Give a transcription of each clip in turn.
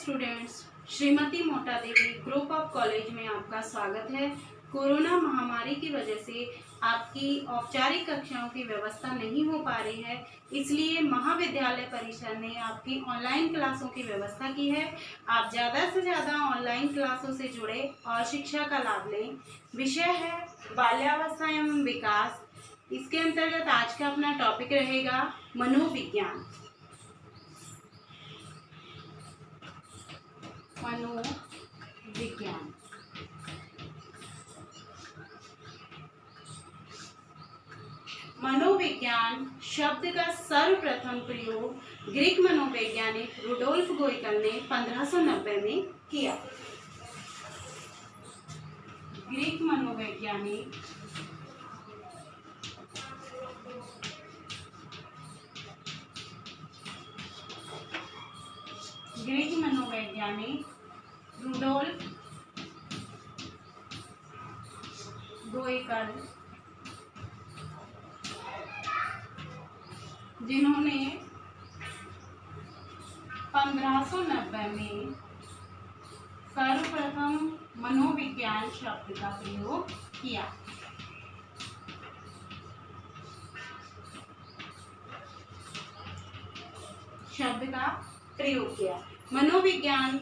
Students, Shrimati मोटा देवी group of college में आपका स्वागत है। कोरोना महामारी की वजह से आपकी औपचारिक कक्षाओं की व्यवस्था नहीं हो पा रही है, इसलिए महाविद्यालय परिषद ने आपकी ऑनलाइन क्लासों की व्यवस्था की है। आप ज़्यादा से ज़्यादा ऑनलाइन क्लासों से जुड़े और शिक्षा का लाभ लें। विषय है बाल्यावस्था एवं विकास। इसके अंतर्गत आज का अपना टॉपिक रहेगा मनोविज्ञान। मनोविज्ञान मनोविज्ञान शब्द का सर्वप्रथम प्रयोग ग्रीक मनोवैज्ञानिक रुडोल्फ गोइकल ने 1590 में किया। ग्रीक मनोवैज्ञानिक रुडोल्फ गोइकल, जिन्होंने 1590 में सर्वप्रथम मनोविज्ञान शब्द का प्रयोग किया। मनोविज्ञान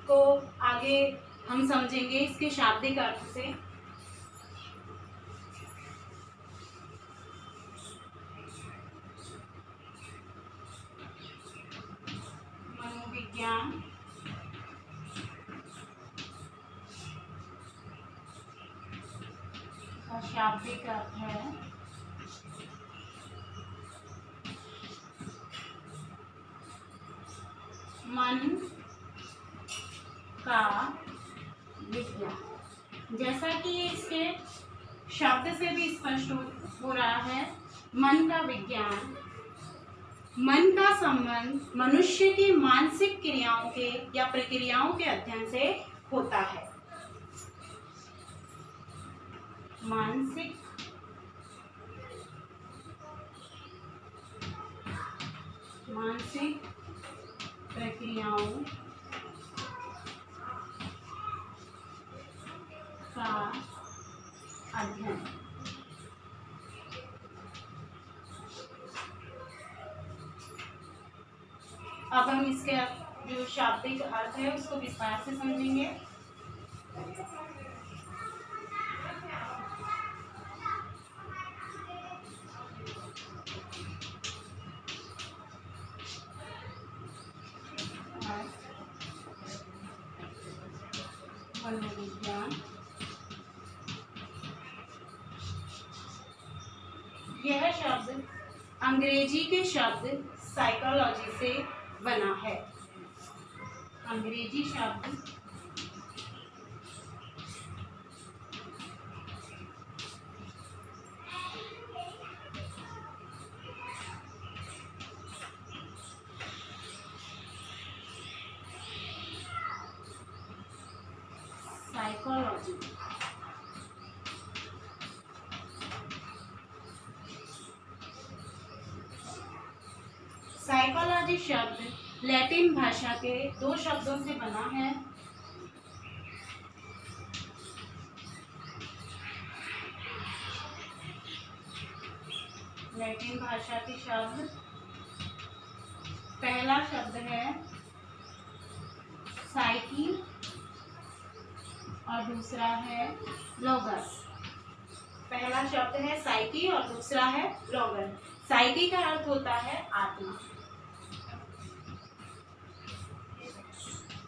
को आगे हम समझेंगे इसके शाब्दिक अर्थ से। मनोविज्ञान का शाब्दिक अर्थ है मन का विज्ञान। जैसा कि इसके शब्द से भी स्पष्ट हो रहा है, मन का विज्ञान। मन का संबंध मनुष्य की मानसिक क्रियाओं के या प्रक्रियाओं के अध्ययन से होता है। मानसिक प्रक्रियाओं का अध्ययन। अब हम इसके जो शाब्दिक अर्थ है उसको विस्तार से समझेंगे। मनोविज्ञान यह शब्द अंग्रेजी के शब्द साइकोलॉजी से बना है। अंग्रेजी शब्द साइकोलॉजी साइकोलॉजी शब्द लैटिन भाषा के दो शब्दों से बना है। लैटिन भाषा के शब्द, पहला शब्द है साइकी और दूसरा है लोगस। पहला शब्द है साइकी और दूसरा है लोगस। साइकी का अर्थ होता है आत्मा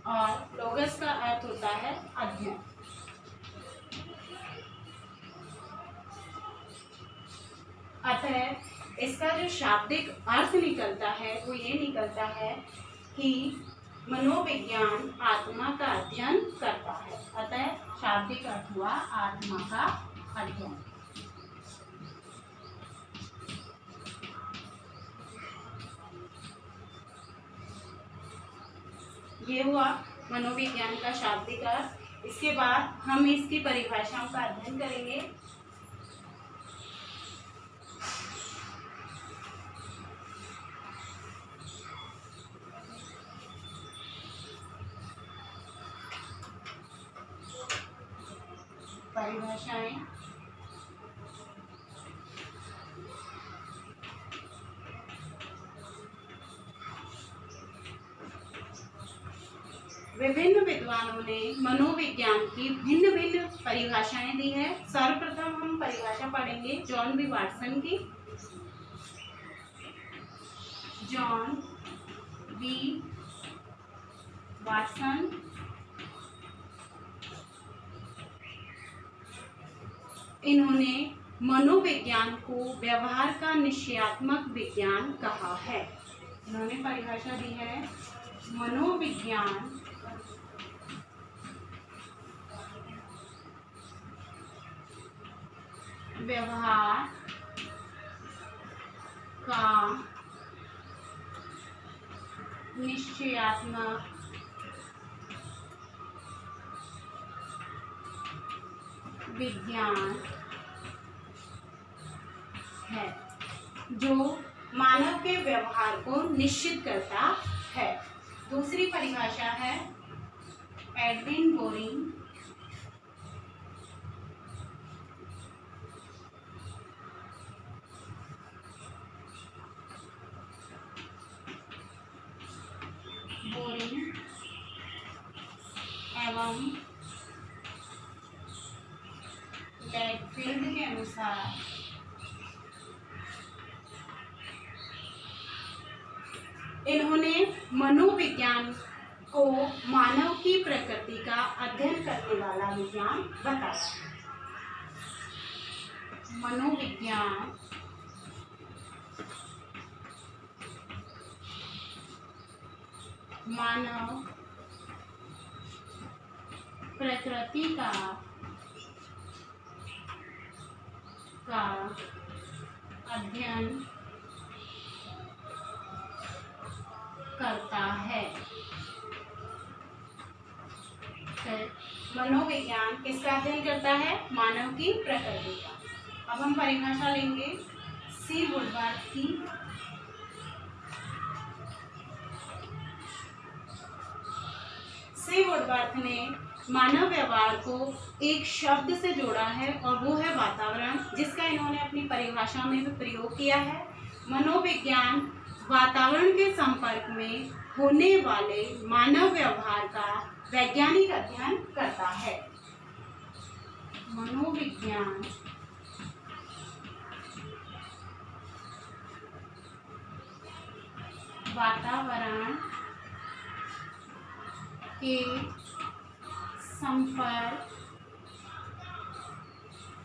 और लोगस का अर्थ होता है अध्ययन। अतः इसका जो शाब्दिक अर्थ निकलता है वो ये निकलता है कि मनोविज्ञान आत्मा का अध्ययन करता है। अतः शाब्दिक अर्थ हुआ आत्मा का अध्ययन। ये हुआ मनोविज्ञान का शाब्दिक अर्थ। इसके बाद हम इसकी परिभाषाओं का अध्ययन करेंगे। परिभाषाएं। विभिन्न विद्वानों ने मनोविज्ञान की भिन्न भिन्न परिभाषाएं दी है। सर्वप्रथम हम परिभाषा पढ़ेंगे जॉन बी वाटसन की। जॉन बी वाटसन इन्होंने मनोविज्ञान को व्यवहार का निश्चयात्मक विज्ञान कहा है। इन्होंने परिभाषा दी है मनोविज्ञान व्यवहार का निश्चयात्मक विज्ञान है जो मानव के व्यवहार को निश्चित करता है। दूसरी परिभाषा है एडविन बोरिंग एवं लैडफील्ड के अनुसार इन्होंने मनोविज्ञान को मानव की प्रकृति का अध्ययन करने वाला विज्ञान बताया। मनोविज्ञान मानव प्रकृति का अध्ययन करता है। मनोविज्ञान किसका अध्ययन करता है? मानव की प्रकृति का। अब हम परिभाषा लेंगे सी वुडवर्थ की। सी वुडवर्थ ने मानव व्यवहार को एक शब्द से जोड़ा है और वो है वातावरण, जिसका इन्होंने अपनी परिभाषा में भी प्रयोग किया है। मनोविज्ञान वातावरण के संपर्क में होने वाले मानव व्यवहार का वैज्ञानिक अध्ययन करता है। मनोविज्ञान वातावरण के संपर्क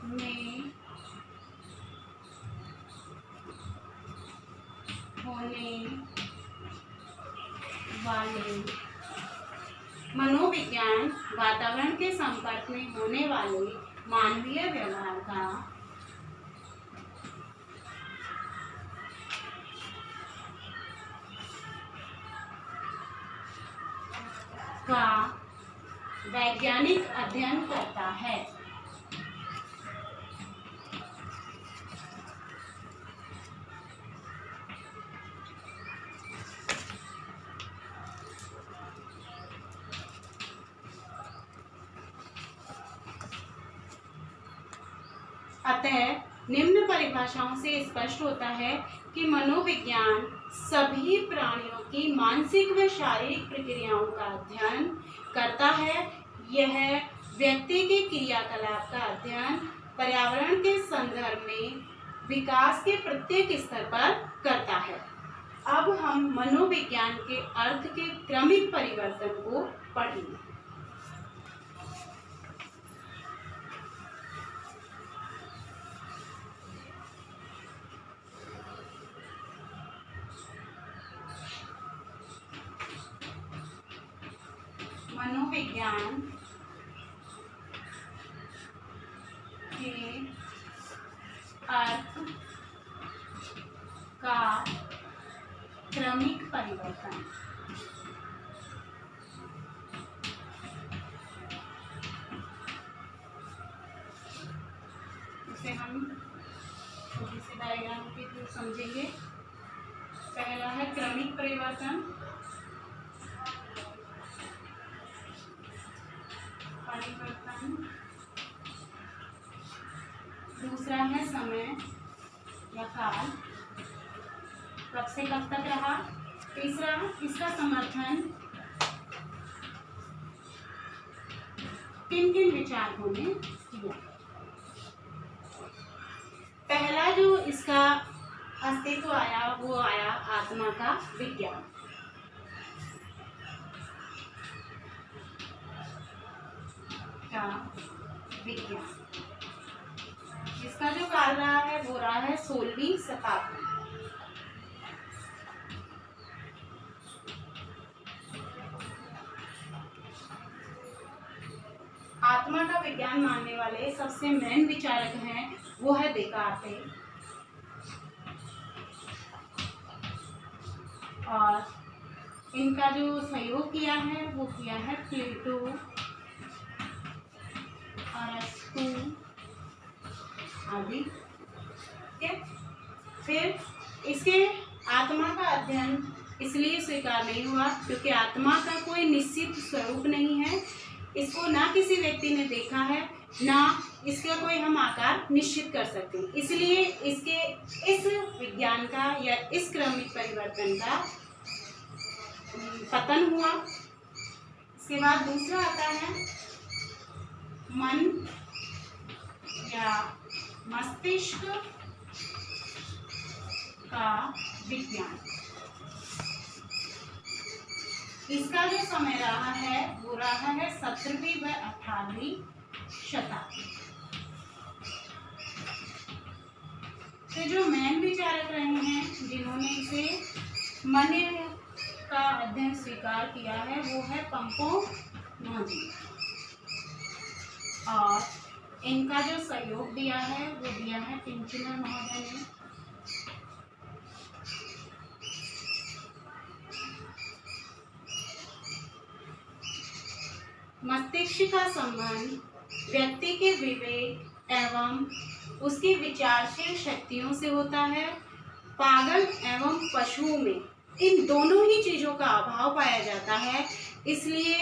में होने वाले मनोविज्ञान वातावरण के संपर्क में होने वाले मानवीय व्यवहार का वैज्ञानिक अध्ययन करता है। अतः निम्न परिभाषाओं से स्पष्ट होता है कि मनोविज्ञान सभी प्राणियों की मानसिक व शारीरिक प्रक्रियाओं का अध्ययन करता है। यह व्यक्ति के क्रियाकलाप का अध्ययन पर्यावरण के संदर्भ में विकास के प्रत्येक स्तर पर करता है। अब हम मनोविज्ञान के अर्थ के क्रमिक परिवर्तन को पढ़ेंगे। मनोविज्ञान के अर्थ का क्रमिक परिवर्तन। इसे हम छोटी सी डायग्राम के थ्रू समझेंगे। पहला है क्रमिक परिवर्तन। है समय या काल, कब से कब तक रहा। तीसरा, इसका समर्थन किन किन विचारकों ने किया। पहला जो इसका अस्तित्व आया वो आया आत्मा का विज्ञान। विज्ञान इसका जो काल रहा है वो रहा है 16वीं शताब्दी। आत्मा का विज्ञान मानने वाले सबसे मेन विचारक हैं वो है देकार्त, और इनका जो सहयोग किया है वो किया है प्लेटो, अरस्तु आदि। फिर इसके आत्मा का अध्ययन इसलिए स्वीकार नहीं हुआ क्योंकि आत्मा का कोई निश्चित स्वरूप नहीं है। इसको ना किसी व्यक्ति ने देखा है, ना इसका कोई हम आकार निश्चित कर सकते हैं। इसलिए इसके इस विज्ञान का या इस क्रमिक परिवर्तन का पतन हुआ। इसके बाद दूसरा आता है मन या मस्तिष्क का विज्ञान। इसका जो समय रहा है वो रहा है 17वीं व 18वीं शताब्दी। तो जो मेन विचारक रहे हैं जिन्होंने इसे मन का अध्ययन स्वीकार किया है वो है पंपोनोजी, और इनका जो सहयोग दिया है वो दिया है टिंचनर महोदय ने। मस्तिष्क का संबंध व्यक्ति के विवेक एवं उसकी विचारशील शक्तियों से होता है। पागल एवं पशुओं में इन दोनों ही चीजों का अभाव पाया जाता है, इसलिए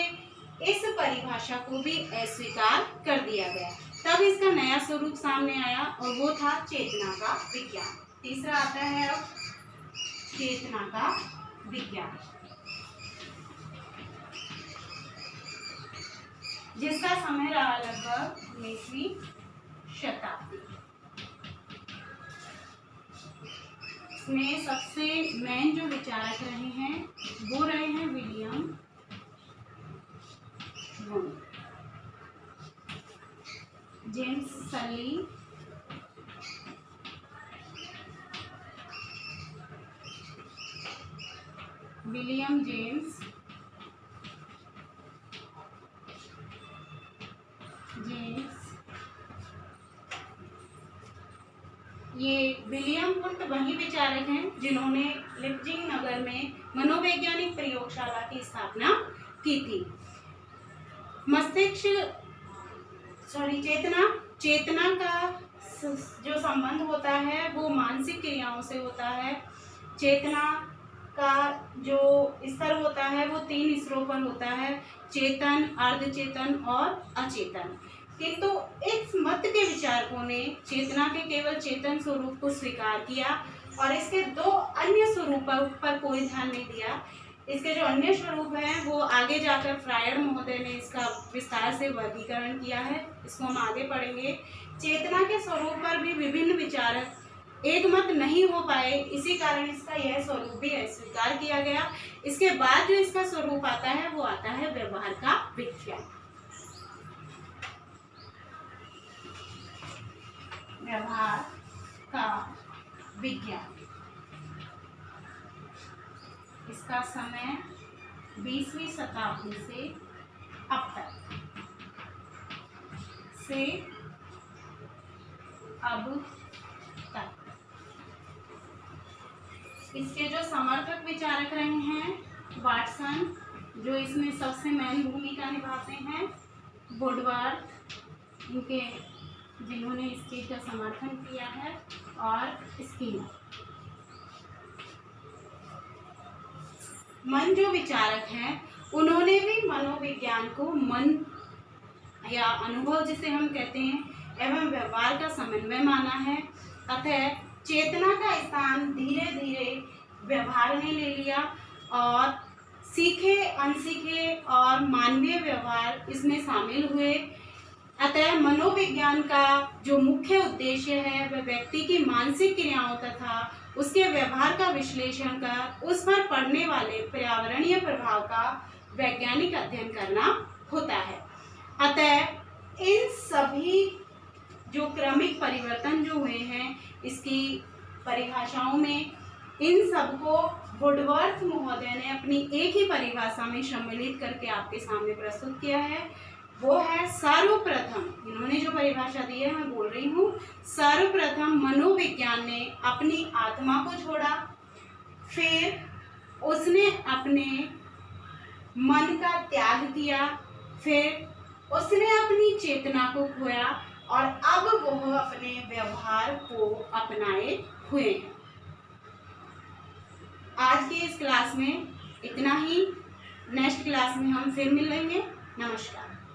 इस परिभाषा को भी अस्वीकार कर दिया गया। तब इसका नया स्वरूप सामने आया और वो था चेतना का विज्ञान। तीसरा आता है अब चेतना का विज्ञान, जिसका समय रहा लगभग 19वीं शताब्दी। इसमें सबसे मेन जो विचारक रहे हैं वो रहे हैं विलियम वुड, जेम्स सली, विलियम जेम्स ये विलियम वुड वही विचारक हैं जिन्होंने लिपजिंग नगर में मनोवैज्ञानिक प्रयोगशाला की स्थापना की थी। चेतना का जो संबंध होता है वो मानसिक क्रियाओं से होता है। चेतना का जो स्तर होता है वो 3 स्तरों पर होता है, चेतन, अर्धचेतन और अचेतन। किंतु इस मत के विचारकों ने चेतना के केवल चेतन स्वरूप को स्वीकार किया और इसके 2 अन्य स्वरूपों पर कोई ध्यान नहीं दिया। इसके जो अन्य स्वरूप हैं वो आगे जाकर फ्रायड महोदय ने इसका विस्तार से वर्गीकरण किया है, इसको हम आगे पढ़ेंगे। चेतना के स्वरूप पर भी विभिन्न विचारक एक मत नहीं हो पाए, इसी कारण इसका यह स्वरूप भी अस्वीकार किया गया। इसके बाद जो इसका स्वरूप आता है वो आता है व्यवहार का विज्ञान। व्यवहार का विज्ञान, इसका समय 20वीं शताब्दी से अब तक। इसके जो समर्थक विचारक रहे हैं वाटसन, जो इसमें सबसे मेन भूमिका निभाते हैं, वुडवर्थ इनके जिन्होंने इस चीज का समर्थन किया है, और स्किनर। मन जो विचारक हैं उन्होंने भी मनोविज्ञान को मन या अनुभव जिसे हम कहते हैं एवं व्यवहार का समन्वय माना है। अतः चेतना का स्थान धीरे धीरे व्यवहार ने ले लिया और सीखे, अनसीखे और मानवीय व्यवहार इसमें शामिल हुए। अतः मनोविज्ञान का जो मुख्य उद्देश्य है वह व्यक्ति की मानसिक क्रियाओं तथा उसके व्यवहार का विश्लेषण कर उस पर पड़ने वाले पर्यावरणीय प्रभाव का वैज्ञानिक अध्ययन करना होता है। अतः इन सभी जो क्रमिक परिवर्तन जो हुए हैं इसकी परिभाषाओं में इन सबको वुडवर्थ महोदय ने अपनी एक ही परिभाषा में सम्मिलित करके आपके सामने प्रस्तुत किया है। वो है सर्वप्रथम, इन्होंने जो परिभाषा दी है मैं बोल रही हूँ, सर्वप्रथम मनोविज्ञान ने अपनी आत्मा को छोड़ा, फिर उसने अपने मन का त्याग किया, फिर उसने अपनी चेतना को खोया और अब वह अपने व्यवहार को अपनाए हुए हैं। आज की इस क्लास में इतना ही। नेक्स्ट क्लास में हम फिर मिलेंगे। नमस्कार।